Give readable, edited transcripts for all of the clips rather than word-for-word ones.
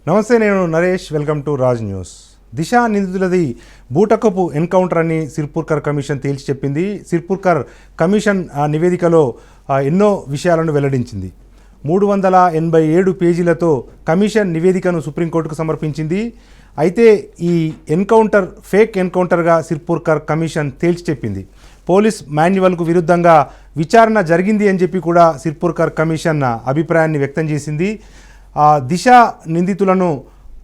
నమస్తే, నేను Naresh. Welcome to Raj news. Disha నిందితులది బూటకపు ఎన్కౌంటర్ అని సిర్పూర్కర్ కమిషన్ తేల్చి చెప్పింది. సిర్పూర్కర్ కమిషన్ నివేదికలో ఎన్నో విషయాలను వెల్లడించింది. 387 పేజీలతో కమిషన్ నివేదికను సుప్రీంకోర్టుకు సమర్పించింది. అయితే ఈ ఎన్కౌంటర్ ఫేక్ ఎన్కౌంటర్గా సిర్పూర్కర్ కమిషన్ తేల్చి చెప్పింది. పోలీస్ మాన్యువల్కు విరుద్ధంగా విచారణ జరిగింది అని చెప్పి కూడా సిర్పూర్కర్ కమిషన్ అభిప్రాయాన్ని వ్యక్తం చేసింది. దిశ నిందితులను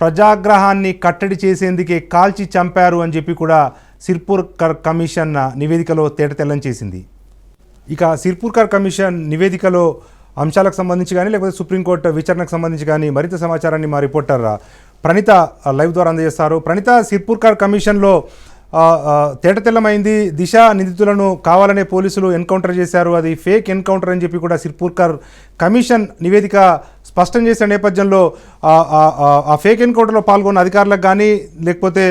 ప్రజాగ్రహాన్ని కట్టడి చేసేందుకే కాల్చి చంపారు అని చెప్పి కూడా సిర్పూర్కర్ కమిషన్ నివేదికలో తేటతెల్లం చేసింది. ఇక సిర్పూర్కర్ కమిషన్ నివేదికలో అంశాలకు సంబంధించి కానీ లేకపోతే సుప్రీంకోర్టు విచారణకు సంబంధించి కానీ మరింత సమాచారాన్ని మా రిపోర్టర్ ప్రణీత లైవ్ ద్వారా అందజేస్తారు. ప్రణీత, సిర్పూర్కర్ కమిషన్లో తేటతెల్లమైంది, దిశ నిందితులను కావాలనే పోలీసులు ఎన్కౌంటర్ చేశారు, అది ఫేక్ ఎన్కౌంటర్ అని చెప్పి కూడా సిర్పూర్కర్ కమిషన్ నివేదిక స్పష్టం చేసిన నేపథ్యంలో ఆ ఫేక్ ఎన్కౌంటర్లో పాల్గొన్న అధికారులకు కానీ లేకపోతే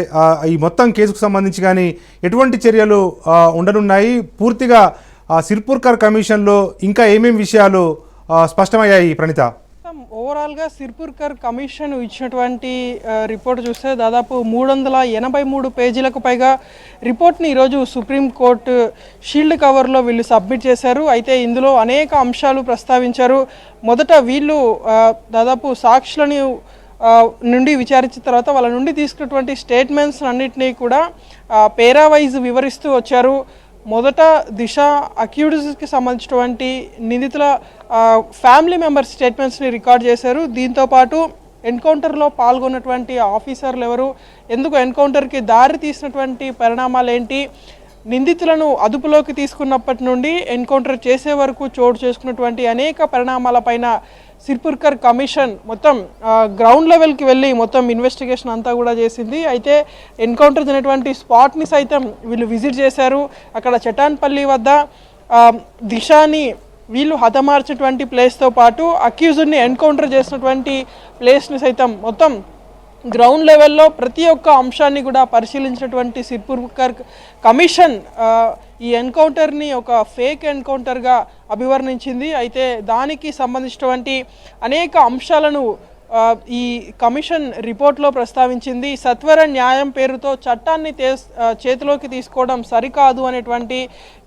ఈ మొత్తం కేసుకు సంబంధించి కానీ ఎటువంటి చర్యలు ఉండనున్నాయి? పూర్తిగా సిర్పూర్కర్ కమిషన్లో ఇంకా ఏమేమి విషయాలు స్పష్టమయ్యాయి ప్రణీత? ఓవరాల్గా సిర్పూర్కర్ కమిషన్ ఇచ్చినటువంటి రిపోర్ట్ చూస్తే దాదాపు 383 పేజీలకు పైగా రిపోర్ట్ని ఈరోజు సుప్రీంకోర్టు షీల్డ్ కవర్లో వీళ్ళు సబ్మిట్ చేశారు. అయితే ఇందులో అనేక అంశాలు ప్రస్తావించారు. మొదట వీళ్ళు దాదాపు సాక్షులని నుండి విచారించిన తర్వాత వాళ్ళ నుండి తీసుకున్నటువంటి స్టేట్మెంట్స్ అన్నింటినీ కూడా పేరావైజ్ వివరిస్తూ వచ్చారు. మొదట దిశ అక్యూజ్డ్కి సంబంధించినటువంటి నిందితుల ఫ్యామిలీ మెంబర్స్ స్టేట్మెంట్స్ని రికార్డ్ చేశారు. దీంతోపాటు ఎన్కౌంటర్లో పాల్గొన్నటువంటి ఆఫీసర్లు ఎవరు, ఎందుకు ఎన్కౌంటర్కి దారి తీసినటువంటి పరిణామాలు ఏంటి, నిందితులను అదుపులోకి తీసుకున్నప్పటి నుండి ఎన్కౌంటర్ చేసే వరకు చోటు చేసుకున్నటువంటి అనేక పరిణామాలపైన సిర్పూర్కర్ కమిషన్ మొత్తం గ్రౌండ్ లెవెల్కి వెళ్ళి మొత్తం ఇన్వెస్టిగేషన్ అంతా కూడా చేసింది. అయితే ఎన్కౌంటర్ జరిగినటువంటి స్పాట్ని సైతం వీళ్ళు విజిట్ చేశారు. అక్కడ చటాన్పల్లి వద్ద దిశాని వీళ్ళు హతమార్చినటువంటి ప్లేస్తో పాటు అక్యూజ్డ్ని ఎన్కౌంటర్ చేసినటువంటి ప్లేస్ని సైతం మొత్తం గ్రౌండ్ లెవెల్లో ప్రతి ఒక్క అంశాన్ని కూడా పరిశీలించినటువంటి సిర్పూర్కర్ కమిషన్ ఈ ఎన్కౌంటర్ని ఒక ఫేక్ ఎన్కౌంటర్గా అభివర్ణించింది. అయితే దానికి సంబంధించినటువంటి అనేక అంశాలను ఈ కమిషన్ రిపోర్ట్లో ప్రస్తావించింది. సత్వర న్యాయం పేరుతో చట్టాన్ని చేతిలోకి తీసుకోవడం సరికాదు అనేటువంటి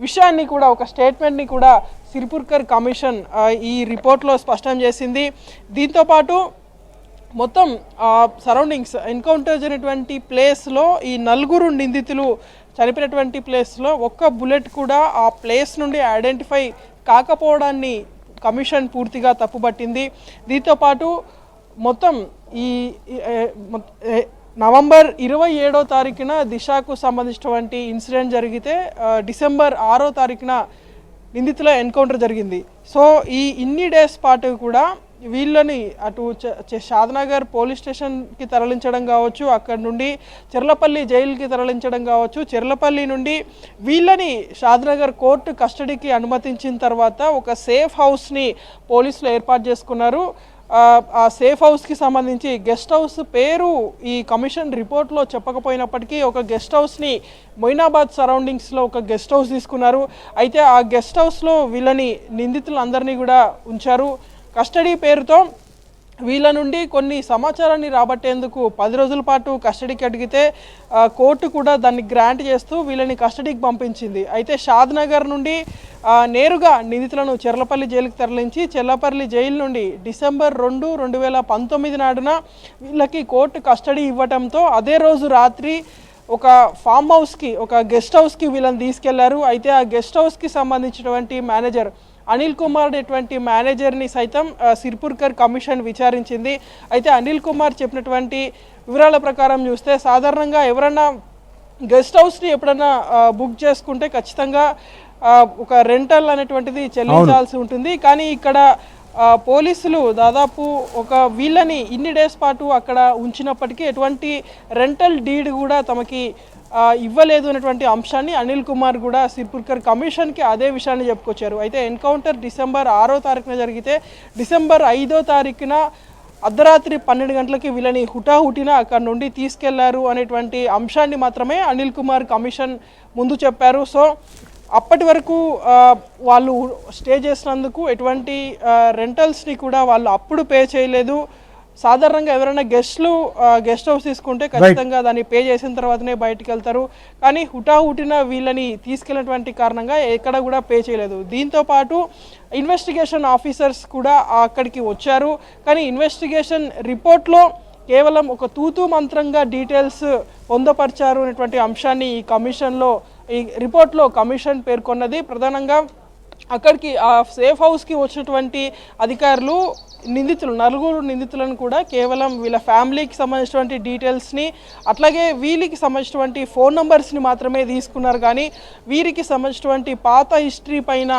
విషయాన్ని కూడా, ఒక స్టేట్మెంట్ని కూడా సిర్పూర్కర్ కమిషన్ ఈ రిపోర్ట్లో స్పష్టం చేసింది. దీంతోపాటు మొత్తం సరౌండింగ్స్ ఎన్కౌంటర్ జరిగినటువంటి ప్లేస్లో ఈ 4 నిందితులు చనిపోయినటువంటి ప్లేస్లో ఒక్క బుల్లెట్ కూడా ఆ ప్లేస్ నుండి ఐడెంటిఫై కాకపోవడాన్ని కమిషన్ పూర్తిగా తప్పుపట్టింది. దీంతోపాటు మొత్తం ఈ నవంబర్ 27వ తారీఖున దిశకు సంబంధించినటువంటి ఇన్సిడెంట్ జరిగితే డిసెంబర్ 6వ తారీఖున నిందితుల ఎన్కౌంటర్ జరిగింది. సో ఈ ఇన్ని డేస్ పాటు కూడా వీళ్ళని అటు షాద్నగర్ పోలీస్ స్టేషన్కి తరలించడం కావచ్చు, అక్కడి నుండి చెర్లపల్లి జైలుకి తరలించడం కావచ్చు, చెర్లపల్లి నుండి వీళ్ళని షాద్నగర్ కోర్టు కస్టడీకి అనుమతించిన తర్వాత ఒక సేఫ్ హౌస్ని పోలీసులు ఏర్పాటు చేసుకున్నారు. ఆ సేఫ్ హౌస్కి సంబంధించి గెస్ట్ హౌస్ పేరు ఈ కమిషన్ రిపోర్ట్లో చెప్పకపోయినప్పటికీ ఒక గెస్ట్ హౌస్ని మొయినాబాద్ సరౌండింగ్స్లో ఒక గెస్ట్ హౌస్ తీసుకున్నారు. అయితే ఆ గెస్ట్ హౌస్లో వీళ్ళని నిందితులందరినీ కూడా ఉంచారు. కస్టడీ పేరుతో వీళ్ళ నుండి కొన్ని సమాచారాన్ని రాబట్టేందుకు 10 రోజుల పాటు కస్టడీకి అడిగితే కోర్టు కూడా దాన్ని గ్రాంట్ చేస్తూ వీళ్ళని కస్టడీకి పంపించింది. అయితే షాద్నగర్ నుండి నేరుగా నిందితులను చెర్లపల్లి జైలుకి తరలించి చెర్లపల్లి జైలు నుండి డిసెంబర్ 2, 2019 నాడున వీళ్ళకి కోర్టు కస్టడీ ఇవ్వడంతో అదే రోజు రాత్రి ఒక ఫామ్ హౌస్కి, ఒక గెస్ట్ హౌస్కి వీళ్ళని తీసుకెళ్లారు. అయితే ఆ గెస్ట్ హౌస్కి సంబంధించినటువంటి మేనేజర్ అనిల్ కుమార్ అనేటువంటి మేనేజర్ని సైతం సిర్పూర్కర్ కమిషన్ విచారించింది. అయితే అనిల్ కుమార్ చెప్పినటువంటి వివరాల ప్రకారం చూస్తే సాధారణంగా ఎవరన్నా గెస్ట్ హౌస్ని ఎప్పుడన్నా బుక్ చేసుకుంటే ఖచ్చితంగా ఒక రెంటల్ అనేటువంటిది చెల్లించాల్సి ఉంటుంది. కానీ ఇక్కడ పోలీసులు దాదాపు ఒక వీళ్ళని ఇన్ని డేస్ పాటు అక్కడ ఉంచినప్పటికీ ఎటువంటి రెంటల్ డీడ్ కూడా తమకి ఇవ్వలేదు అనేటువంటి అంశాన్ని అనిల్ కుమార్ కూడా సిర్పూర్కర్ కమిషన్కి అదే విషయాన్ని చెప్పుకొచ్చారు. అయితే ఎన్కౌంటర్ డిసెంబర్ 6వ తారీఖున జరిగితే డిసెంబర్ 5వ తారీఖున అర్ధరాత్రి 12 గంటలకి వీళ్ళని హుటాహుటిన అక్కడ నుండి తీసుకెళ్లారు అనేటువంటి అంశాన్ని మాత్రమే అనిల్ కుమార్ కమిషన్ ముందు చెప్పారు. సో అప్పటి వరకు వాళ్ళు స్టే చేసినందుకు ఎటువంటి రెంటల్స్ని కూడా వాళ్ళు అప్పుడు పే చేయలేదు. సాధారణంగా ఎవరైనా గెస్ట్ హౌస్ తీసుకుంటే ఖచ్చితంగా దాన్ని పే చేసిన తర్వాతనే బయటికి వెళ్తారు. కానీ హుటాహుటిన వీళ్ళని తీసుకెళ్ళినటువంటి కారణంగా ఎక్కడ కూడా పే చేయలేదు. దీంతో పాటు ఇన్వెస్టిగేషన్ ఆఫీసర్స్ కూడా అక్కడికి వచ్చారు. కానీ ఇన్వెస్టిగేషన్ రిపోర్ట్లో కేవలం ఒక తూతూ మంత్రంగా డీటెయిల్స్ పొందపరిచారు అనేటువంటి అంశాన్ని ఈ రిపోర్ట్లో కమిషన్ పేర్కొన్నది. ప్రధానంగా అక్కడికి ఆ సేఫ్ హౌస్కి వచ్చినటువంటి అధికారులు నలుగురు నిందితులను కూడా కేవలం వీళ్ళ ఫ్యామిలీకి సంబంధించినటువంటి డీటెయిల్స్ని అట్లాగే వీళ్ళకి సంబంధించినటువంటి ఫోన్ నంబర్స్ని మాత్రమే తీసుకున్నారు. కానీ వీరికి సంబంధించినటువంటి పాత హిస్టరీ పైన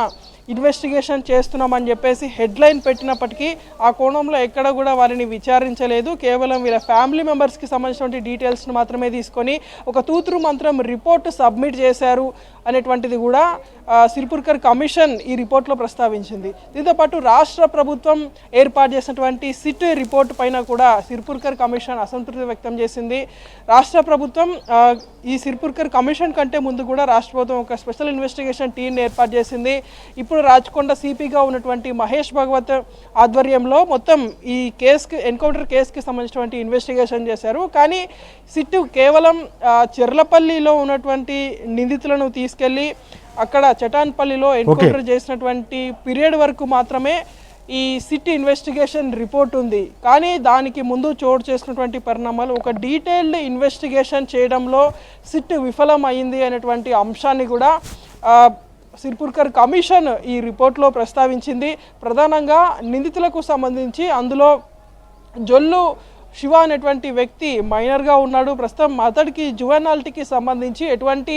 ఇన్వెస్టిగేషన్ చేస్తున్నామని చెప్పేసి హెడ్లైన్ పెట్టినప్పటికీ ఆ కోణంలో ఎక్కడ కూడా వారిని విచారించలేదు. కేవలం వీళ్ళ ఫ్యామిలీ మెంబర్స్కి సంబంధించినటువంటి డీటెయిల్స్ని మాత్రమే తీసుకొని ఒక తూతురు మంత్రం రిపోర్ట్ సబ్మిట్ చేశారు అనేటువంటిది కూడా సిర్పూర్కర్ కమిషన్ ఈ రిపోర్ట్లో ప్రస్తావించింది. దీంతోపాటు రాష్ట్ర ప్రభుత్వం ఏర్పాటు చేసినటువంటి సిట్ రిపోర్ట్ పైన కూడా సిర్పూర్కర్ కమిషన్ అసంతృప్తి వ్యక్తం చేసింది. రాష్ట్ర ప్రభుత్వం ఈ సిర్పూర్కర్ కమిషన్ కంటే ముందు కూడా రాష్ట్ర ప్రభుత్వం ఒక స్పెషల్ ఇన్వెస్టిగేషన్ టీంని ఏర్పాటు చేసింది. ఇప్పుడు రాచకొండ సిపిగా ఉన్నటువంటి మహేష్ భగవత్ ఆధ్వర్యంలో మొత్తం ఈ ఎన్కౌంటర్ కేసుకి సంబంధించినటువంటి ఇన్వెస్టిగేషన్ చేశారు. కానీ సిట్ కేవలం చెర్లపల్లిలో ఉన్నటువంటి నిందితులను తీసుకెళ్లి అక్కడ చటాన్పల్లిలో ఎన్కౌంటర్ చేసినటువంటి పీరియడ్ వరకు మాత్రమే ఈ సిట్ ఇన్వెస్టిగేషన్ రిపోర్ట్ ఉంది. కానీ దానికి ముందు చోటు చేసుకున్నటువంటి పరిణామాలు ఒక డీటెయిల్డ్ ఇన్వెస్టిగేషన్ చేయడంలో సిట్ విఫలం అయింది అనేటువంటి అంశాన్ని కూడా సిర్పూర్కర్ కమిషన్ ఈ రిపోర్ట్లో ప్రస్తావించింది. ప్రధానంగా నిందితులకు సంబంధించి అందులో జొల్లు శివ అనేటువంటి వ్యక్తి మైనర్గా ఉన్నాడు. ప్రస్తుతం అతడికి జువెనాలిటీకి సంబంధించి ఎటువంటి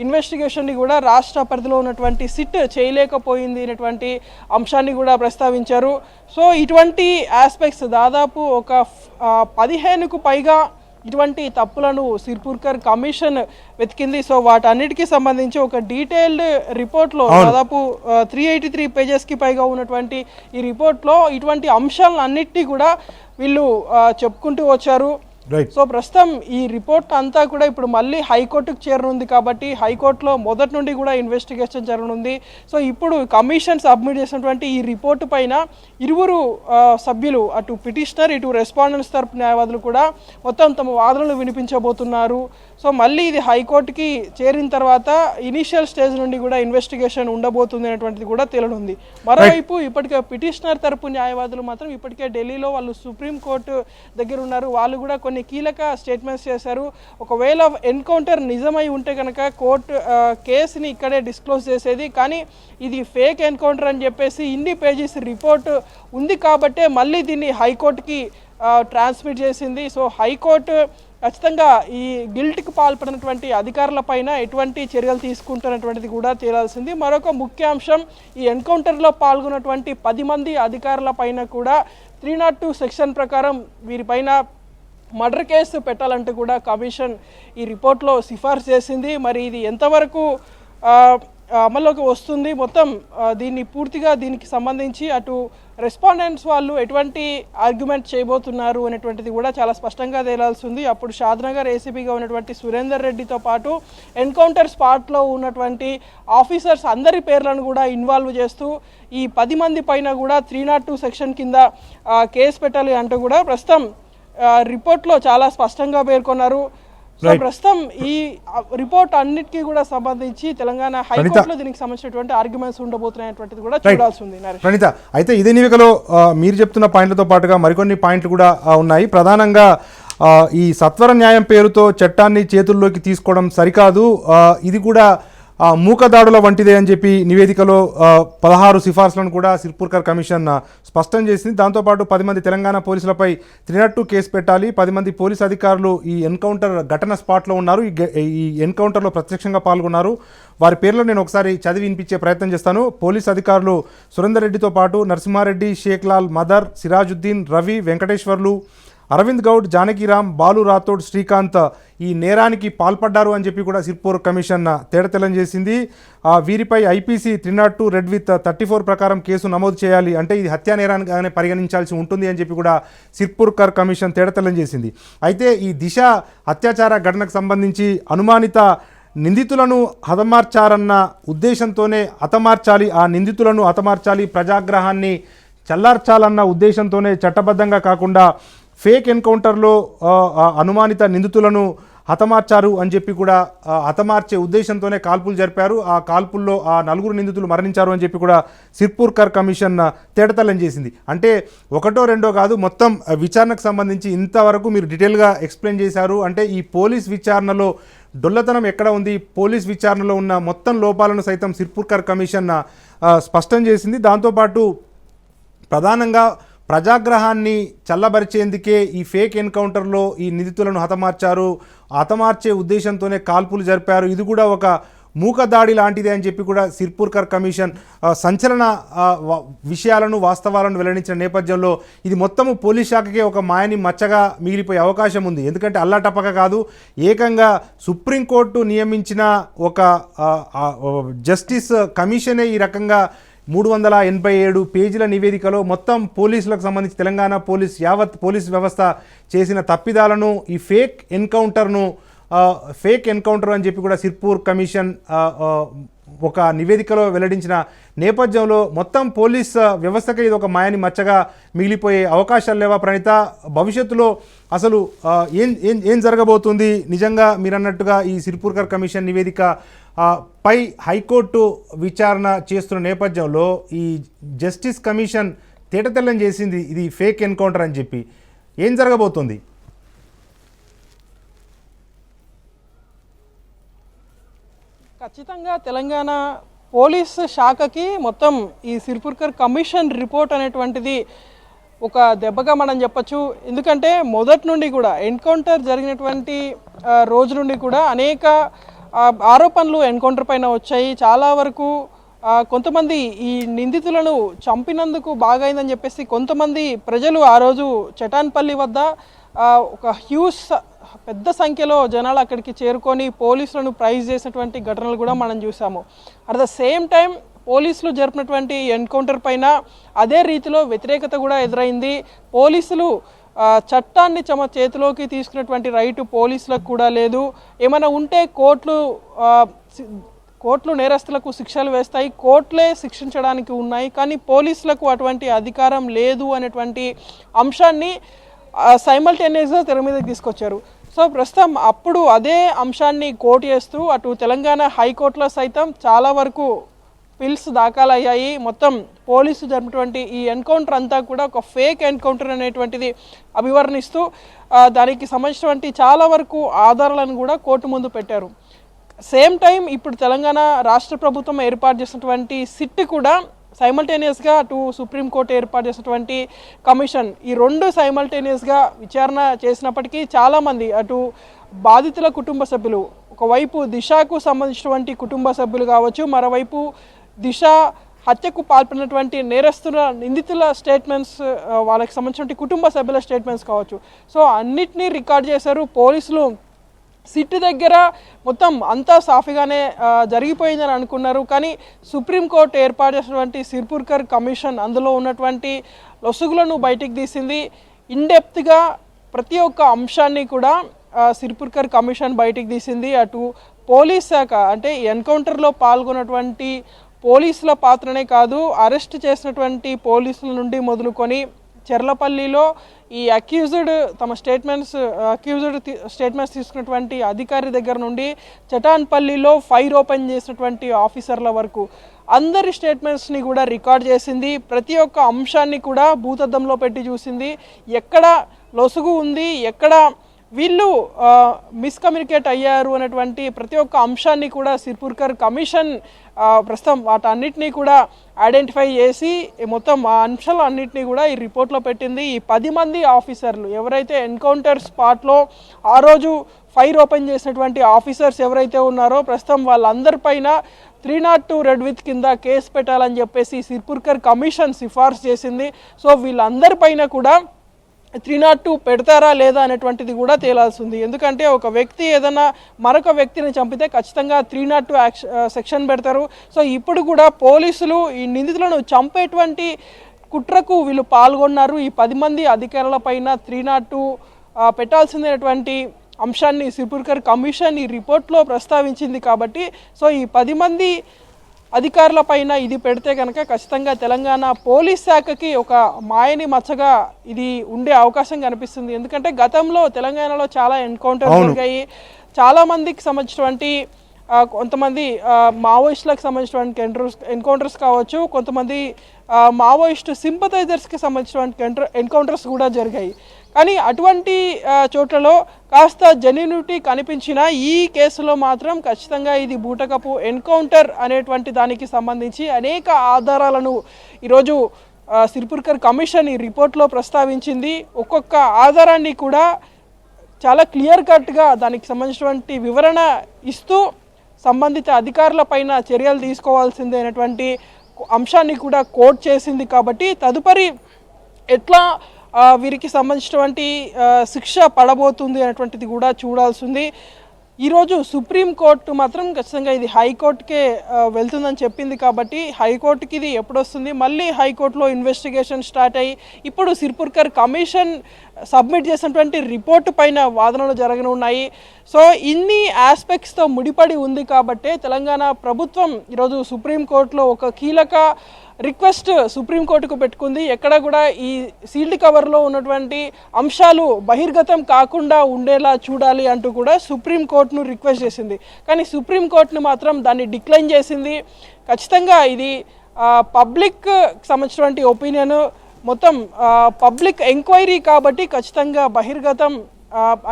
ఇన్వెస్టిగేషన్ని కూడా రాష్ట్ర పరిధిలో ఉన్నటువంటి సిట్ చేయలేకపోయింది అనేటువంటి అంశాన్ని కూడా ప్రస్తావించారు. సో ఇటువంటి ఆస్పెక్ట్స్ దాదాపు ఒక 15కు పైగా ఇటువంటి తప్పులను సిర్పూర్కర్ కమిషన్ వెతికింది. సో వాటన్నిటికీ సంబంధించి ఒక డీటెయిల్డ్ రిపోర్ట్లో దాదాపు 383 పేజెస్కి పైగా ఉన్నటువంటి ఈ రిపోర్ట్లో ఇటువంటి అంశాలన్నిటినీ కూడా వీళ్ళు చెప్పుకుంటూ వచ్చారు. సో ప్రస్తుతం ఈ రిపోర్ట్ అంతా కూడా ఇప్పుడు మళ్ళీ హైకోర్టుకు చేరనుంది కాబట్టి హైకోర్టులో మొదటి నుండి కూడా ఇన్వెస్టిగేషన్ జరగనుంది. సో ఇప్పుడు కమిషన్ సబ్మిట్ చేసినటువంటి ఈ రిపోర్టు పైన ఇరువురు సభ్యులు అటు పిటిషనర్ ఇటు రెస్పాండెంట్స్ తరపు న్యాయవాదులు కూడా మొత్తం తమ వాదనలు వినిపించబోతున్నారు. సో మళ్ళీ ఇది హైకోర్టుకి చేరిన తర్వాత ఇనీషియల్ స్టేజ్ నుండి కూడా ఇన్వెస్టిగేషన్ ఉండబోతుంది అనేటువంటిది కూడా తేలనుంది. మరోవైపు ఇప్పటికే పిటిషనర్ తరపు న్యాయవాదులు మాత్రం ఇప్పటికే ఢిల్లీలో వాళ్ళు సుప్రీంకోర్టు దగ్గర ఉన్నారు. వాళ్ళు కూడా కొన్ని కీలక స్టేట్మెంట్స్ చేశారు. ఒకవేళ ఎన్కౌంటర్ నిజమై ఉంటే కనుక కోర్టు కేసుని ఇక్కడే డిస్క్లోజ్ చేసేది. కానీ ఇది ఫేక్ ఎన్కౌంటర్ అని చెప్పేసి ఇన్ని పేజెస్ రిపోర్ట్ ఉంది కాబట్టే మళ్ళీ దీన్ని హైకోర్టుకి ట్రాన్స్మిట్ చేసింది. సో హైకోర్టు ఖచ్చితంగా ఈ గిల్ట్కి పాల్పడినటువంటి అధికారుల పైన ఎటువంటి చర్యలు తీసుకుంటున్నటువంటిది కూడా తేలాల్సింది. మరొక ముఖ్య అంశం ఈ ఎన్కౌంటర్లో పాల్గొన్నటువంటి 10 మంది అధికారుల పైన కూడా 302 సెక్షన్ ప్రకారం వీరిపైన మర్డర్ కేసు పెట్టాలంటూ కూడా కమిషన్ ఈ రిపోర్ట్లో సిఫార్సు చేసింది. మరి ఇది ఎంతవరకు అమల్లోకి వస్తుంది, మొత్తం దీనికి సంబంధించి అటు రెస్పాండెంట్స్ వాళ్ళు ఎటువంటి ఆర్గ్యుమెంట్ చేయబోతున్నారు అనేటువంటిది కూడా చాలా స్పష్టంగా తేలాల్సింది. అప్పుడు షాద్నగర్ ఏసీపీగా ఉన్నటువంటి సురేందర్ రెడ్డితో పాటు ఎన్కౌంటర్ స్పాట్లో ఉన్నటువంటి ఆఫీసర్స్ అందరి పేర్లను కూడా ఇన్వాల్వ్ చేస్తూ ఈ 10 మంది పైన కూడా 302 సెక్షన్ కింద కేసు పెట్టాలి అంటూ కూడా ప్రస్తుతం రిపోర్ట్లో చాలా స్పష్టంగా పేర్కొన్నారు. సో ప్రస్తుతం ఈ రిపోర్ట్ అన్నిటికీ కూడా సంబంధించి తెలంగాణ హైకోర్టులో దీనికి సంబంధించినటువంటి ఆర్గ్యుమెంట్స్ ఉండబోతున్నాయటువంటిది కూడా చూడాల్సి ఉంది. ప్రణీత, అయితే ఇదే నివేదికలో మీరు చెప్తున్న పాయింట్లతో పాటుగా మరికొన్ని పాయింట్లు కూడా ఉన్నాయి. ప్రధానంగా ఈ సత్వర న్యాయం పేరుతో చట్టాన్ని చేతుల్లోకి తీసుకోవడం సరికాదు, ఇది కూడా మూకదాడుల వంటిదే అని చెప్పి నివేదికలో 16 సిఫార్సులను కూడా సిర్పూర్కర్ కమిషన్ స్పష్టం చేసింది. దాంతోపాటు 10 మంది తెలంగాణ పోలీసులపై 302 కేసు పెట్టాలి. 10 మంది పోలీసు అధికారులు ఈ ఎన్కౌంటర్ ఘటన స్పాట్లో ఉన్నారు, ఈ ఎన్కౌంటర్లో ప్రత్యక్షంగా పాల్గొన్నారు. వారి పేర్లు నేను ఒకసారి చదివి వినిపించే ప్రయత్నం చేస్తాను. పోలీసు అధికారులు సురేందర్ రెడ్డితో పాటు నరసింహారెడ్డి, షేక్ లాల్, మదర్, సిరాజుద్దీన్, రవి, వెంకటేశ్వర్లు, అరవింద్ గౌడ్, జానకిరామ్, బాలు రాథోడ్, శ్రీకాంత్ ఈ నేరానికి పాల్పడ్డారు అని చెప్పి కూడా సిర్పూర్ కమిషన్ తేటతెల్లం చేసింది. వీరిపై ఐపీసీ 302 రెడ్ విత్ 34 ప్రకారం కేసు నమోదు చేయాలి, అంటే ఇది హత్యా నేరాన్ని పరిగణించాల్సి ఉంటుంది అని చెప్పి కూడా సిర్పూర్కర్ కమిషన్ తేటతెల్లం చేసింది. అయితే ఈ దిశ అత్యాచార ఘటనకు సంబంధించి అనుమానిత నిందితులను హతమార్చారన్న ఉద్దేశంతోనే ఆ నిందితులను హతమార్చాలి, ప్రజాగ్రహాన్ని చల్లార్చాలన్న ఉద్దేశంతోనే చట్టబద్ధంగా కాకుండా ఫేక్ ఎన్కౌంటర్లో అనుమానిత నిందితులను హతమార్చారు అని చెప్పి కూడా హతమార్చే ఉద్దేశంతోనే కాల్పులు జరిపారు. ఆ కాల్పుల్లో ఆ 4 నిందితులు మరణించారు అని చెప్పి కూడా సిర్పూర్కర్ కమిషన్ తేటతెల్లం చేసింది. అంటే ఒకటో రెండో కాదు, మొత్తం విచారణకు సంబంధించి ఇంతవరకు మీరు డీటెయిల్గా ఎక్స్ప్లెయిన్ చేశారు. అంటే ఈ పోలీస్ విచారణలో డొల్లతనం ఎక్కడ ఉంది, పోలీస్ విచారణలో ఉన్న మొత్తం లోపాలను సైతం సిర్పూర్కర్ కమిషన్ స్పష్టం చేసింది. దాంతోపాటు ప్రధానంగా ప్రజాగ్రహాన్ని చల్లబరిచేందుకే ఈ ఫేక్ ఎన్కౌంటర్లో ఈ నిందితులను హతమార్చే ఉద్దేశంతోనే కాల్పులు జరిపారు, ఇది కూడా ఒక మూకదాడి లాంటిదే అని చెప్పి కూడా సిర్పూర్కర్ కమిషన్ సంచలన విషయాలను వాస్తవాలను వెల్లడించిన నేపథ్యంలో ఇది మొత్తము పోలీస్ శాఖకే ఒక మాయని మచ్చగా మిగిలిపోయే అవకాశం ఉంది. ఎందుకంటే అల్లాటప్పక కాదు, ఏకంగా సుప్రీంకోర్టు నియమించిన ఒక జస్టిస్ కమిషనే ఈ రకంగా 387 పేజీల నివేదికలో మొత్తం పోలీసులకు సంబంధించి తెలంగాణ యావత్ పోలీస్ వ్యవస్థ చేసిన తప్పిదాలను, ఈ ఫేక్ ఎన్కౌంటర్ అని చెప్పి కూడా సిర్పూర్ కమిషన్ ఒక నివేదికలో వెల్లడించిన నేపథ్యంలో మొత్తం పోలీస్ వ్యవస్థకి ఇది ఒక మాయని మచ్చగా మిగిలిపోయే అవకాశాలు లేవా ప్రణీత? భవిష్యత్తులో అసలు ఏం జరగబోతుంది? నిజంగా మీరన్నట్టుగా ఈ సిర్పూర్కర్ కమిషన్ నివేదిక పై హైకోర్టు విచారణ చేస్తున్న నేపథ్యంలో ఈ జస్టిస్ కమిషన్ తేటతెల్లం చేసింది ఇది ఫేక్ ఎన్కౌంటర్ అని చెప్పి, ఏం జరగబోతుంది? ఖచ్చితంగా తెలంగాణ పోలీస్ శాఖకి మొత్తం ఈ సిర్పూర్కర్ కమిషన్ రిపోర్ట్ అనేటువంటిది ఒక దెబ్బగా మనం చెప్పచ్చు. ఎందుకంటే మొదటి నుండి కూడా ఎన్కౌంటర్ జరిగినటువంటి రోజు నుండి కూడా అనేక ఆరోపణలు ఎన్కౌంటర్ పైన వచ్చాయి. చాలా వరకు కొంతమంది ఈ నిందితులను చంపినందుకు బాగైందని చెప్పేసి కొంతమంది ప్రజలు ఆ రోజు చటాన్పల్లి వద్ద ఒక పెద్ద సంఖ్యలో జనాలు అక్కడికి చేరుకొని పోలీసులను ప్రైజ్ చేసినటువంటి ఘటనలు కూడా మనం చూసాము. అట్ ద సేమ్ టైం పోలీసులు జరిపినటువంటి ఎన్కౌంటర్ పైన అదే రీతిలో వ్యతిరేకత కూడా ఎదురైంది. పోలీసులు చట్టాన్ని తమ చేతిలోకి తీసుకున్నటువంటి రైటు పోలీసులకు కూడా లేదు. ఏమైనా ఉంటే కోర్టులు నేరస్తులకు శిక్షలు వేస్తాయి, కోర్టులే శిక్షించడానికి ఉన్నాయి, కానీ పోలీసులకు అటువంటి అధికారం లేదు అనేటువంటి అంశాన్ని సైమల్టేనియస్గా తెర మీదకి తీసుకొచ్చారు. సో ప్రస్తుతం అప్పుడు అదే అంశాన్ని కోట్ చేస్తూ అటు తెలంగాణ హైకోర్టులో సైతం చాలా వరకు పిల్స్ దాఖలయ్యాయి. మొత్తం పోలీసు జరిపినటువంటి ఈ ఎన్కౌంటర్ అంతా కూడా ఒక ఫేక్ ఎన్కౌంటర్ అనేటువంటిది అభివర్ణిస్తూ దానికి సంబంధించినటువంటి చాలా వరకు ఆధారాలను కూడా కోర్టు ముందు పెట్టారు. సేమ్ టైం ఇప్పుడు తెలంగాణ రాష్ట్ర ప్రభుత్వం ఏర్పాటు చేసినటువంటి సిట్ కూడా సైమల్టేనియస్గా అటు సుప్రీంకోర్టు ఏర్పాటు చేసినటువంటి కమిషన్ ఈ రెండు సైమల్టేనియస్గా విచారణ చేసినప్పటికీ చాలామంది అటు బాధితుల కుటుంబ సభ్యులు, ఒకవైపు దిశకు సంబంధించినటువంటి కుటుంబ సభ్యులు కావచ్చు, మరోవైపు దిశ హత్యకు పాల్పడినటువంటి నిందితుల స్టేట్మెంట్స్, వాళ్ళకి సంబంధించిన కుటుంబ సభ్యుల స్టేట్మెంట్స్ కావచ్చు. సో అన్నిటినీ రికార్డ్ చేశారు పోలీసులు. సిట్ దగ్గర మొత్తం అంతా సాఫీగానే జరిగిపోయిందని అనుకున్నారు, కానీ సుప్రీంకోర్టు ఏర్పాటు చేసినటువంటి సిర్పూర్కర్ కమిషన్ అందులో ఉన్నటువంటి లొసుగులను బయటికి తీసింది. ఇన్డెప్త్గా ప్రతి ఒక్క అంశాన్ని కూడా సిర్పూర్కర్ కమిషన్ బయటికి తీసింది. అటు పోలీస్ శాఖ అంటే ఎన్కౌంటర్లో పాల్గొన్నటువంటి పోలీసుల పాత్రనే కాదు, అరెస్ట్ చేసినటువంటి పోలీసుల నుండి మొదలుకొని చెర్లపల్లిలో ఈ అక్యూజ్డ్ స్టేట్మెంట్స్ తీసుకున్నటువంటి అధికారి దగ్గర నుండి చటాన్పల్లిలో ఫైర్ ఓపెన్ చేసినటువంటి ఆఫీసర్ల వరకు అందరి స్టేట్మెంట్స్ని కూడా రికార్డ్ చేసింది. ప్రతి ఒక్క అంశాన్ని కూడా భూతద్దంలో పెట్టి చూసింది. ఎక్కడ లొసుగు ఉంది, ఎక్కడ వీళ్ళు మిస్కమ్యూనికేట్ అయ్యారు అనేటువంటి ప్రతి ఒక్క అంశాన్ని కూడా సిర్పూర్కర్ కమిషన్ ప్రస్తుతం వాటన్నిటినీ కూడా ఐడెంటిఫై చేసి మొత్తం ఆ అంశాలు అన్నింటినీ కూడా ఈ రిపోర్ట్లో పెట్టింది. ఈ 10 మంది ఆఫీసర్లు ఎవరైతే ఎన్కౌంటర్ స్పాట్లో ఆ రోజు ఫైర్ ఓపెన్ చేసినటువంటి ఆఫీసర్స్ ఎవరైతే ఉన్నారో ప్రస్తుతం వాళ్ళందరిపైన 302 రెడ్ విత్ కింద కేసు పెట్టాలని చెప్పేసి సిర్పూర్కర్ కమిషన్ సిఫార్సు చేసింది. సో వీళ్ళందరిపైన కూడా 302 పెడతారా లేదా అనేటువంటిది కూడా తేలాల్సి ఉంది. ఎందుకంటే ఒక వ్యక్తి ఏదైనా మరొక వ్యక్తిని చంపితే ఖచ్చితంగా 302 సెక్షన్ పెడతారు. సో ఇప్పుడు కూడా పోలీసులు ఈ నిందితులను చంపేటువంటి కుట్రకు వీళ్ళు పాల్గొన్నారు. ఈ 10 మంది అధికారుల పైన 302 పెట్టాల్సిందనేటువంటి అంశాన్ని సిర్పూర్కర్ కమిషన్ ఈ రిపోర్ట్లో ప్రస్తావించింది. కాబట్టి సో ఈ 10 మంది అధికారుల పైన ఇది పెడితే కనుక ఖచ్చితంగా తెలంగాణ పోలీస్ శాఖకి ఒక మాయని మచ్చగా ఇది ఉండే అవకాశం కనిపిస్తుంది. ఎందుకంటే గతంలో తెలంగాణలో చాలా ఎన్కౌంటర్స్ జరిగాయి. చాలా మందికి సంబంధించినటువంటి కొంతమంది మావోయిస్టులకు సంబంధించినటువంటి ఎన్కౌంటర్స్ కావచ్చు, కొంతమంది మావోయిస్టు సింపథైజర్స్కి సంబంధించినటువంటి ఎన్కౌంటర్స్ కూడా జరిగాయి. కానీ అటువంటి చోట్లలో కాస్త జెన్యూనిటీ కనిపించిన ఈ కేసులో మాత్రం ఖచ్చితంగా ఇది బూటకపు ఎన్కౌంటర్ అనేటువంటి దానికి సంబంధించి అనేక ఆధారాలను ఈరోజు సిర్పుర్కర్ కమిషన్ ఈ రిపోర్ట్లో ప్రస్తావించింది. ఒక్కొక్క ఆధారాన్ని కూడా చాలా క్లియర్ కట్గా దానికి సంబంధించినటువంటి వివరణ ఇస్తూ సంబంధిత అధికారుల పైన చర్యలు తీసుకోవాల్సిందే అనేటువంటి అంశాన్ని కూడా కోట్ చేసింది. కాబట్టి తదుపరి ఎట్లా వీరికి సంబంధించినటువంటి శిక్ష పడబోతుంది అనేటువంటిది కూడా చూడాల్సింది. ఈరోజు సుప్రీంకోర్టు మాత్రం ఖచ్చితంగా ఇది హైకోర్టుకే వెళ్తుందని చెప్పింది. కాబట్టి హైకోర్టుకి ఇది ఎప్పుడొస్తుంది, మళ్ళీ హైకోర్టులో ఇన్వెస్టిగేషన్ స్టార్ట్ అయ్యి ఇప్పుడు సిర్పుర్కర్ కమిషన్ సబ్మిట్ చేసినటువంటి రిపోర్టు పైన వాదనలు జరగనున్నాయి. సో ఇన్ని ఆస్పెక్ట్స్తో ముడిపడి ఉంది కాబట్టే తెలంగాణ ప్రభుత్వం ఈరోజు సుప్రీంకోర్టులో ఒక కీలక రిక్వెస్ట్ సుప్రీంకోర్టుకు పెట్టుకుంది. ఎక్కడ కూడా ఈ సీల్డ్ కవర్లో ఉన్నటువంటి అంశాలు బహిర్గతం కాకుండా ఉండేలా చూడాలి అంటూ కూడా సుప్రీంకోర్టును రిక్వెస్ట్ చేసింది. కానీ సుప్రీంకోర్టును మాత్రం దాన్ని డిక్లైన్ చేసింది. ఖచ్చితంగా ఇది పబ్లిక్ సంబంధించినటువంటి ఒపీనియన్, మొత్తం పబ్లిక్ ఎంక్వైరీ కాబట్టి ఖచ్చితంగా బహిర్గతం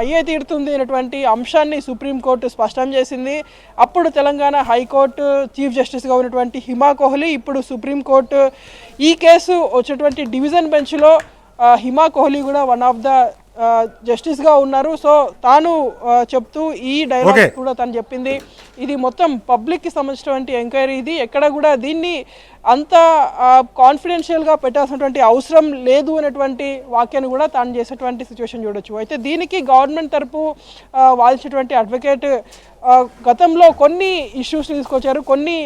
అయ్యే తీరుతుంది అనేటువంటి అంశాన్ని సుప్రీంకోర్టు స్పష్టం చేసింది. అప్పుడు తెలంగాణ హైకోర్టు చీఫ్ జస్టిస్గా ఉన్నటువంటి హిమా కోహ్లీ, ఇప్పుడు సుప్రీంకోర్టు ఈ కేసు వచ్చేటువంటి డివిజన్ బెంచ్లో హిమా కోహ్లీ కూడా వన్ ఆఫ్ ద జస్టిస్గా ఉన్నారు. సో తాను చెప్తూ ఈ డైలాగ్ కూడా తను చెప్పింది, ఇది మొత్తం పబ్లిక్కి సంబంధించినటువంటి ఎంక్వైరీ, ఇది ఎక్కడ కూడా దీన్ని అంత కాన్ఫిడెన్షియల్గా పెట్టాల్సినటువంటి అవసరం లేదు అనేటువంటి వాక్యాన్ని కూడా తాను చేసేటువంటి సిచ్యువేషన్ చూడొచ్చు. అయితే దీనికి గవర్నమెంట్ తరపు వాదించేటువంటి అడ్వకేట్ గతంలో కొన్ని ఇష్యూస్ తీసుకొచ్చారు. కొన్ని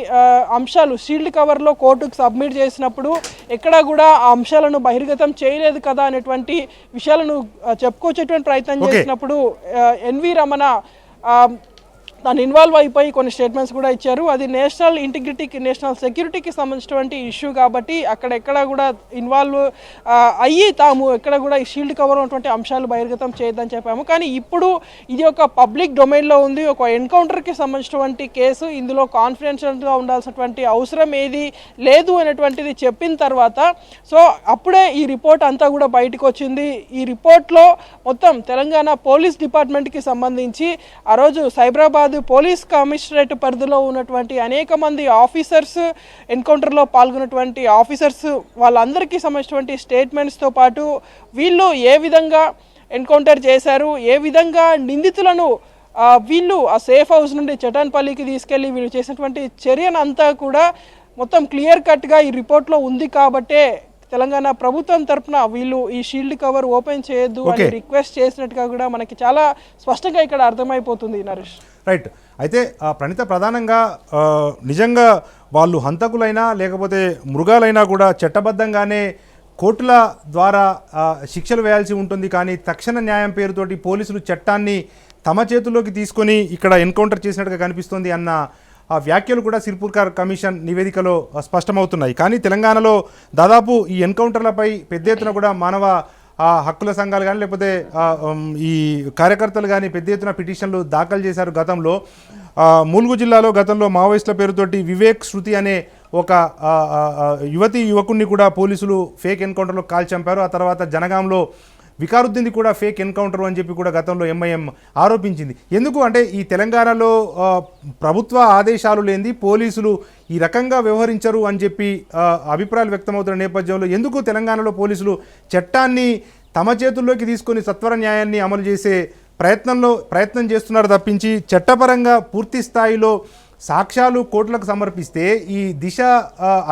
అంశాలు షీల్డ్ కవర్లో కోర్టుకు సబ్మిట్ చేసినప్పుడు ఎక్కడా కూడా ఆ అంశాలను బహిర్గతం చేయలేదు కదా అనేటువంటి విషయాలను చెప్పుకొచ్చేటువంటి ప్రయత్నం చేసినప్పుడు ఎన్వి రమణ దాన్ని ఇన్వాల్వ్ అయిపోయి కొన్ని స్టేట్మెంట్స్ కూడా ఇచ్చారు. అది నేషనల్ ఇంటిగ్రిటీకి, నేషనల్ సెక్యూరిటీకి సంబంధించినటువంటి ఇష్యూ కాబట్టి అక్కడెక్కడ కూడా ఇన్వాల్వ్ అయ్యి తాము ఎక్కడ కూడా ఈ షీల్డ్ కవర్ ఉన్నటువంటి అంశాలు బహిర్గతం చేయొద్దని చెప్పాము. కానీ ఇప్పుడు ఇది ఒక పబ్లిక్ డొమైన్లో ఉంది, ఒక ఎన్కౌంటర్కి సంబంధించినటువంటి కేసు, ఇందులో కాన్ఫిడెన్షియల్గా ఉండాల్సినటువంటి అవసరం ఏది లేదు అనేటువంటిది చెప్పిన తర్వాత సో అప్పుడే ఈ రిపోర్ట్ అంతా కూడా బయటకు వచ్చింది. ఈ రిపోర్ట్లో మొత్తం తెలంగాణ పోలీస్ డిపార్ట్మెంట్కి సంబంధించి ఆ రోజు సైబరాబాద్ పోలీస్ కమిషనరేట్ పరిధిలో ఉన్నటువంటి అనేక మంది ఆఫీసర్స్, ఎన్కౌంటర్లో పాల్గొన్నటువంటి ఆఫీసర్స్, వాళ్ళందరికీ సంబంధించినటువంటి స్టేట్మెంట్స్తో పాటు వీళ్ళు ఏ విధంగా ఎన్కౌంటర్ చేశారు, ఏ విధంగా నిందితులను వీళ్ళు ఆ సేఫ్ హౌస్ నుండి చటాన్పల్లికి తీసుకెళ్ళి వీళ్ళు చేసినటువంటి చర్యనంతా కూడా మొత్తం క్లియర్ కట్గా ఈ రిపోర్ట్లో ఉంది. కాబట్టే తెలంగాణ ప్రభుత్వం తరఫున వీళ్ళు ఈ షీల్డ్ కవర్ ఓపెన్ చేయొద్దు అని రిక్వెస్ట్ చేసినట్టుగా కూడా మనకి చాలా స్పష్టంగా ఇక్కడ అర్థమైపోతుంది. నరేష్, రైట్. అయితే ప్రణీత, ప్రధానంగా నిజంగా వాళ్ళు హంతకులైనా లేకపోతే మృగాలైనా కూడా చట్టబద్ధంగానే కోర్టుల ద్వారా శిక్షలు వేయాల్సి ఉంటుంది. కానీ తక్షణ న్యాయం పేరుతోటి పోలీసులు చట్టాన్ని తమ చేతుల్లోకి తీసుకొని ఇక్కడ ఎన్కౌంటర్ చేసినట్టుగా కనిపిస్తుంది అన్న వ్యాఖ్యలు కూడా సిర్పుర్కర్ కమిషన్ నివేదికలో స్పష్టమవుతున్నాయి. కానీ తెలంగాణలో దాదాపు ఈ ఎన్కౌంటర్లపై పెద్ద ఎత్తున కూడా మానవ హక్కుల సంఘాలు కానీ లేకపోతే ఈ కార్యకర్తలు కానీ పెద్ద ఎత్తున పిటిషన్లు దాఖలు చేశారు. గతంలో ములుగు జిల్లాలో గతంలో మావోయిస్టుల పేరుతోటి వివేక్ శృతి అనే ఒక యువకుడిని కూడా పోలీసులు ఫేక్ ఎన్కౌంటర్లో కాల్చి చంపారు. ఆ తర్వాత జనగాంలో వికారుద్దీన్ది కూడా ఫేక్ ఎన్కౌంటర్ అని చెప్పి కూడా గతంలో ఎంఐఎం ఆరోపించింది. ఎందుకు అంటే ఈ తెలంగాణలో ప్రభుత్వ ఆదేశాలు లేనిది పోలీసులు ఈ రకంగా వ్యవహరించరు అని చెప్పి అభిప్రాయాలు వ్యక్తమవుతున్న నేపథ్యంలో ఎందుకు తెలంగాణలో పోలీసులు చట్టాన్ని తమ చేతుల్లోకి తీసుకొని సత్వర న్యాయాన్ని అమలు చేసే ప్రయత్నం చేస్తున్నారు తప్పించి చట్టపరంగా పూర్తి స్థాయిలో సాక్ష్యాలు కోర్టులకు సమర్పిస్తే ఈ దిశ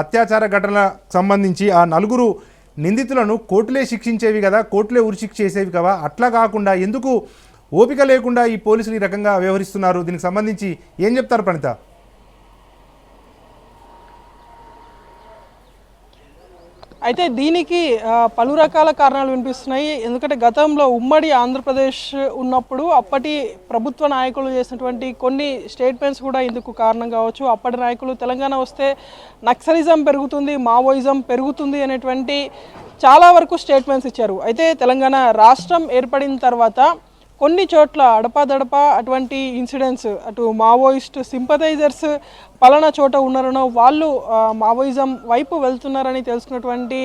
అత్యాచార ఘటనలకు సంబంధించి ఆ నలుగురు నిందితులను కోర్టులే శిక్షించేవి కదా, కోర్టులే ఉరిశిక్ష చేసేవి కదా, అట్లా కాకుండా ఎందుకు ఓపిక లేకుండా ఈ పోలీసులు ఈ రకంగా వ్యవహరిస్తున్నారు? దీనికి సంబంధించి ఏం చెప్తారు ప్రణీత? అయితే దీనికి పలు రకాల కారణాలు వినిపిస్తున్నాయి. ఎందుకంటే గతంలో ఉమ్మడి ఆంధ్రప్రదేశ్ ఉన్నప్పుడు అప్పటి ప్రభుత్వ నాయకులు చేసినటువంటి కొన్ని స్టేట్మెంట్స్ కూడా ఇందుకు కారణం కావచ్చు. అప్పటి నాయకులు తెలంగాణ వస్తే నక్సలిజం పెరుగుతుంది, మావోయిజం పెరుగుతుంది అనేటువంటి చాలా వరకు స్టేట్మెంట్స్ ఇచ్చారు. అయితే తెలంగాణ రాష్ట్రం ఏర్పడిన తర్వాత కొన్ని చోట్ల అడపాదడపా అటువంటి ఇన్సిడెంట్స్, అటు మావోయిస్ట్ సింపథైజర్స్ పలానా చోట ఉన్నారనో వాళ్ళు మావోయిజం వైపు వెళ్తున్నారని తెలుసుకున్నటువంటి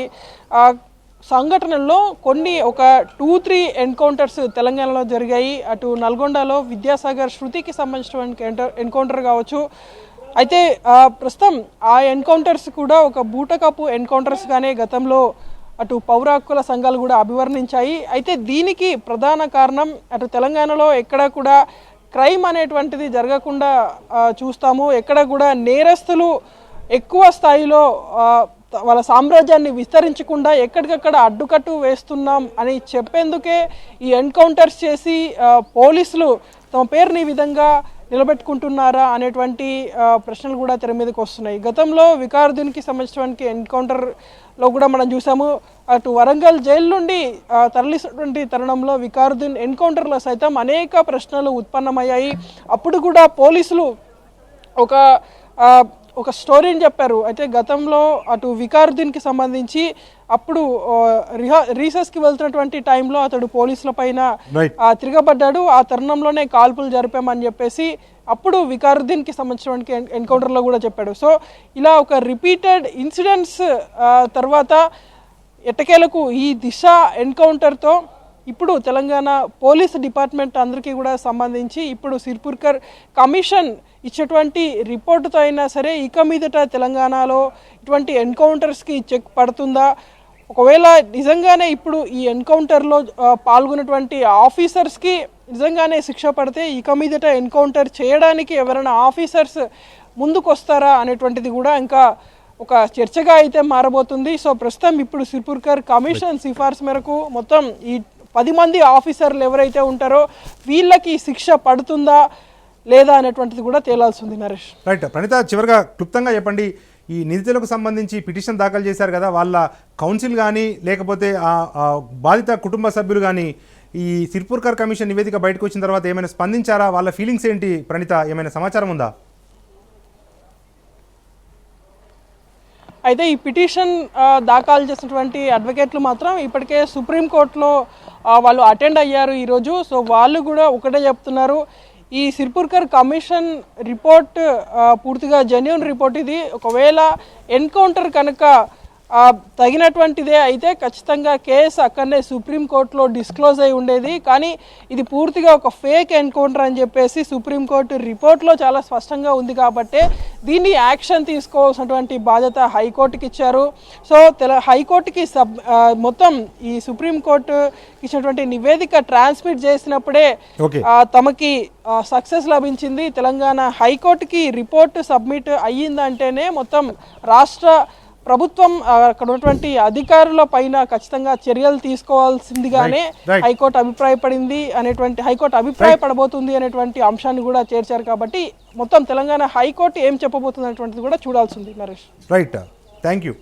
సంఘటనల్లో కొన్ని ఒక 2-3 ఎన్కౌంటర్స్ తెలంగాణలో జరిగాయి. అటు నల్గొండలో విద్యాసాగర్ శృతికి సంబంధించినటువంటి ఎన్కౌంటర్ కావచ్చు. అయితే ప్రస్తుతం ఆ ఎన్కౌంటర్స్ కూడా ఒక బూటకపు ఎన్కౌంటర్స్గానే గతంలో అటు పౌర హక్కుల సంఘాలు కూడా అభివర్ణించాయి. అయితే దీనికి ప్రధాన కారణం అటు తెలంగాణలో ఎక్కడ కూడా క్రైమ్ అనేటువంటిది జరగకుండా చూస్తాము. ఎక్కడ కూడా నేరస్తులు ఎక్కువ స్థాయిలో వాళ్ళ సామ్రాజ్యాన్ని విస్తరించకుండా ఎక్కడికక్కడ అడ్డుకట్టు వేస్తున్నాం అని చెప్పేందుకే ఈ ఎన్కౌంటర్స్ చేసి పోలీసులు తమ పేరుని ఈ విధంగా నిలబెట్టుకుంటున్నారా అనేటువంటి ప్రశ్నలు కూడా తెర మీదకి వస్తున్నాయి. గతంలో వికారుద్దీన్కి సంబంధించినటువంటి ఎన్కౌంటర్లో కూడా మనం చూసాము. అటు వరంగల్ జైలు నుండి తరలిసినటువంటి తరుణంలో వికారుద్దీన్ ఎన్కౌంటర్లో సైతం అనేక ప్రశ్నలు ఉత్పన్నమయ్యాయి. అప్పుడు కూడా పోలీసులు ఒక స్టోరీని చెప్పారు. అయితే గతంలో అటు వికారుద్దీన్కి సంబంధించి అప్పుడు రీసెస్కి వెళ్తున్నటువంటి టైంలో అతడు పోలీసుల పైన తిరగబడ్డాడు. ఆ తరుణంలోనే కాల్పులు జరిపామని చెప్పేసి అప్పుడు వికారుద్దీన్కి సంబంధించినటువంటి ఎన్కౌంటర్లో కూడా చెప్పాడు. సో ఇలా ఒక రిపీటెడ్ ఇన్సిడెంట్స్ తర్వాత ఎట్టకేలకు ఈ దిశ ఎన్కౌంటర్తో ఇప్పుడు తెలంగాణ పోలీస్ డిపార్ట్మెంట్ అందరికీ కూడా సంబంధించి ఇప్పుడు సిర్పూర్కర్ కమిషన్ ఇచ్చేటువంటి రిపోర్టుతో అయినా సరే ఇక మీదట తెలంగాణలో ఇటువంటి ఎన్కౌంటర్స్కి చెక్ పడుతుందా, ఒకవేళ నిజంగానే ఇప్పుడు ఈ ఎన్కౌంటర్లో పాల్గొన్నటువంటి ఆఫీసర్స్కి నిజంగానే శిక్ష పడితే ఇక మీదట ఎన్కౌంటర్ చేయడానికి ఎవరైనా ఆఫీసర్స్ ముందుకు వస్తారా అనేటువంటిది కూడా ఇంకా ఒక చర్చగా అయితే మారబోతుంది. సో ప్రస్తుతం ఇప్పుడు సిర్పూర్కర్ కమిషన్ సిఫార్సు మేరకు మొత్తం ఈ 10 మంది ఆఫీసర్లు ఎవరైతే ఉంటారో వీళ్ళకి శిక్ష పడుతుందా లేదా అనేటువంటిది కూడా తేలాల్సి ఉంది. నరేష్, రైట్. ప్రణీత, చివరిగా క్లుప్తంగా చెప్పండి, ఈ నిందితులకు సంబంధించి పిటిషన్ దాఖలు చేశారు కదా, వాళ్ళ కౌన్సిల్ కానీ లేకపోతే బాధిత కుటుంబ సభ్యులు కానీ ఈ సిర్పూర్కర్ కమిషన్ నివేదిక బయటకు వచ్చిన తర్వాత ఏమైనా స్పందించారా? వాళ్ళ ఫీలింగ్స్ ఏంటి? ప్రణీత, ఏమైనా సమాచారం ఉందా? అయితే ఈ పిటిషన్ దాఖలు చేసినటువంటి అడ్వకేట్లు మాత్రం ఇప్పటికే సుప్రీంకోర్టులో వాళ్ళు అటెండ్ అయ్యారు ఈరోజు. సో వాళ్ళు కూడా ఒకటే చెప్తున్నారు, ఈ సిర్పూర్కర్ కమిషన్ రిపోర్ట్ పూర్తిగా జెన్యూన్ రిపోర్ట్. ఇది ఒకవేళ ఎన్కౌంటర్ కనుక తగినటువంటిదే అయితే ఖచ్చితంగా కేసు అక్కడనే సుప్రీంకోర్టులో డిస్క్లోజ్ అయి ఉండేది. కానీ ఇది పూర్తిగా ఒక ఫేక్ ఎన్కౌంటర్ అని చెప్పేసి సుప్రీంకోర్టు రిపోర్ట్లో చాలా స్పష్టంగా ఉంది. కాబట్టి దీన్ని యాక్షన్ తీసుకోవాల్సినటువంటి బాధ్యత హైకోర్టుకి ఇచ్చారు. సో హైకోర్టుకి మొత్తం ఈ సుప్రీంకోర్టు ఇచ్చినటువంటి నివేదిక ట్రాన్స్మిట్ చేసినప్పుడే తమకి సక్సెస్ లభించింది. తెలంగాణ హైకోర్టుకి రిపోర్టు సబ్మిట్ అయ్యిందంటేనే మొత్తం రాష్ట్ర ప్రభుత్వం అక్కడ ఉన్నటువంటి అధికారుల పైన ఖచ్చితంగా చర్యలు తీసుకోవాల్సిందిగానే హైకోర్టు అభిప్రాయపడబోతుంది అనేటువంటి అంశాన్ని కూడా చేర్చారు. కాబట్టి మొత్తం తెలంగాణ హైకోర్టు ఏం చెప్పబోతుంది అనేటువంటిది కూడా చూడాల్సి ఉంది. Naresh, right, thank you.